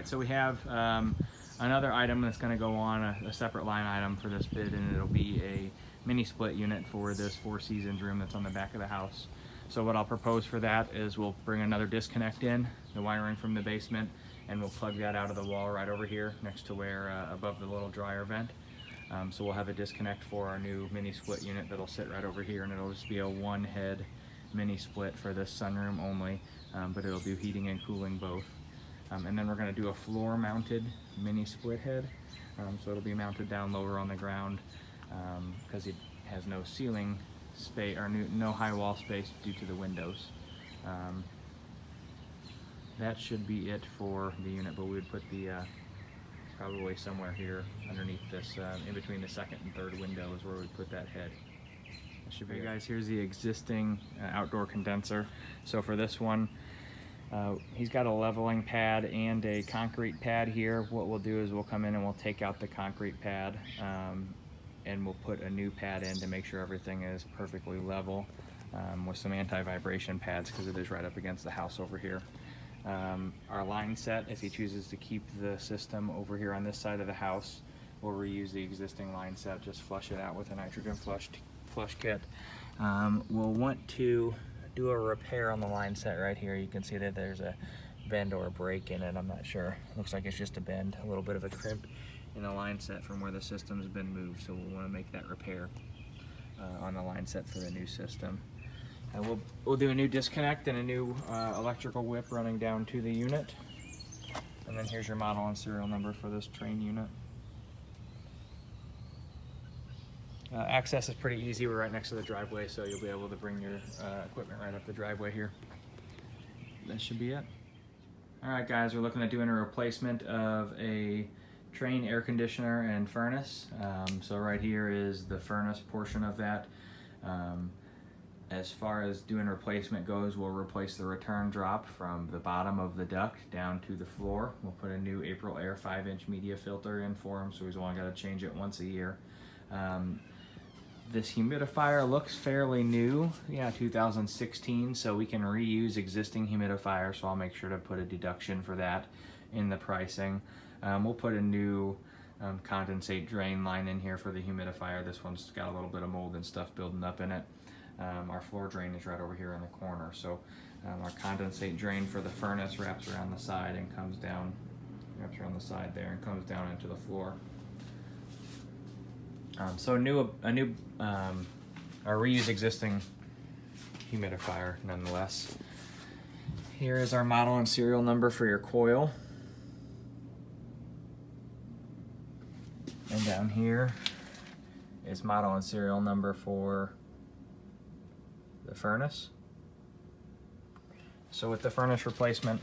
right, so we have another item that's going to go on a separate line item for this bid, and it'll be a mini split unit for this Four Seasons room that's on the back of the house. So what I'll propose for that is we'll bring another disconnect in, the wiring from the basement, and we'll plug that out of the wall right over here next to where above the little dryer vent. So we'll have a disconnect for our new mini split unit that'll sit right over here, and it'll just be a one head mini split for this sunroom only, but it'll do heating and cooling both. And then we're going to do a floor mounted mini split head. So it'll be mounted down lower on the ground because it has no ceiling space or no high wall space due to the windows. That should be it for the unit, but we would put the probably somewhere here underneath this, in between the second and third windows where we put that head. That should be it. Guys, here's the existing outdoor condenser. So for this one, he's got a leveling pad and a concrete pad here. What we'll do is we'll come in and we'll take out the concrete pad and we'll put a new pad in to make sure everything is perfectly level with some anti-vibration pads because it is right up against the house over here. Our line set, if he chooses to keep the system over here on this side of the house, we'll reuse the existing line set, just flush it out with a nitrogen flush kit. We'll want to do a repair on the line set right here. You can see that there's a bend or a break in it. I'm not sure. It looks like it's just a bend, a little bit of a crimp in the line set from where the system's been moved. So we'll want to make that repair on the line set for the new system. And we'll do a new disconnect and a new electrical whip running down to the unit. And then here's your model and serial number for this train unit. Access is pretty easy. We're right next to the driveway, so you'll be able to bring your equipment right up the driveway here. That should be it. All right, guys, we're looking at doing a replacement of a train air conditioner and furnace. So right here is the furnace portion of that. As far as doing replacement goes, we'll replace the return drop from the bottom of the duct down to the floor. We'll put a new April Air 5-inch media filter in for him, so he's only got to change it once a year. This humidifier looks fairly new, 2016, so we can reuse existing humidifiers, so I'll make sure to put a deduction for that in the pricing. We'll put a new condensate drain line in here for the humidifier. This one's got a little bit of mold and stuff building up in it. Our floor drain is right over here in the corner, so our condensate drain for the furnace wraps around the side and comes down, wraps around the side there and comes down into the floor. So our reuse existing humidifier nonetheless. Here is our model and serial number for your coil. And down here is model and serial number for the furnace. So with the furnace replacement,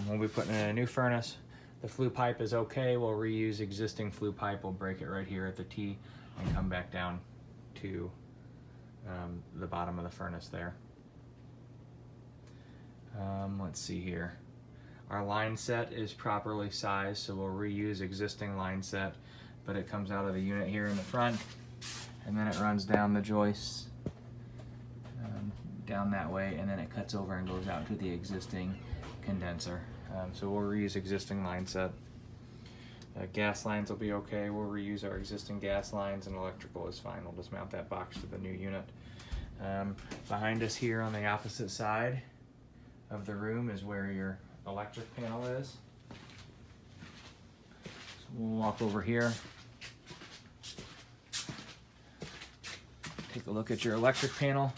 we'll be putting in a new furnace. The flue pipe is okay. We'll reuse existing flue pipe. We'll break it right here at the T and come back down to the bottom of the furnace there. Let's see here. Our line set is properly sized, so we'll reuse existing line set, but it comes out of the unit here in the front, and then it runs down the joists down that way, and then it cuts over and goes out to the existing condenser. So we'll reuse existing line set. Gas lines will be okay. We'll reuse our existing gas lines, and electrical is fine. We'll just mount that box to the new unit. Behind us here on the opposite side of the room is where your electric panel is. So we'll walk over here. Take a look at your electric panel.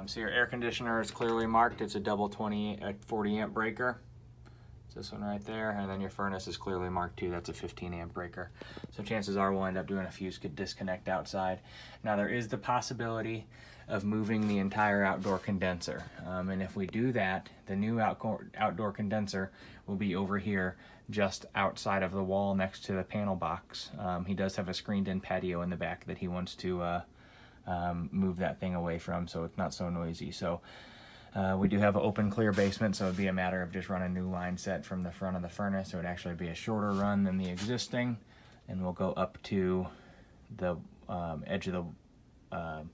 So your air conditioner is clearly marked. It's a double 40 amp breaker. It's this one right there. And then your furnace is clearly marked too. That's a 15 amp breaker. So chances are we'll end up doing a fuse disconnect outside. Now there is the possibility of moving the entire outdoor condenser. And if we do that, the new outdoor condenser will be over here just outside of the wall next to the panel box. He does have a screened in patio in the back that he wants to move that thing away from, so it's not so noisy. So we do have an open clear basement, so it'd be a matter of just running a new line set from the front of the furnace. It would actually be a shorter run than the existing, and we'll go up to the edge of the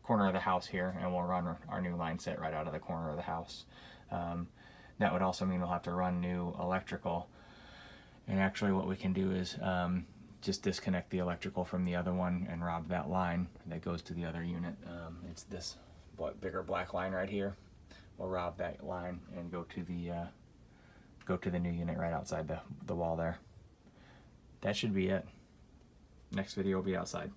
corner of the house here, and we'll run our new line set right out of the corner of the house. That would also mean we'll have to run new electrical, and actually what we can do is just disconnect the electrical from the other one and route that line that goes to the other unit. It's this bigger black line right here. We'll route that line and go to the new unit right outside the wall there. That should be it. Next video will be outside.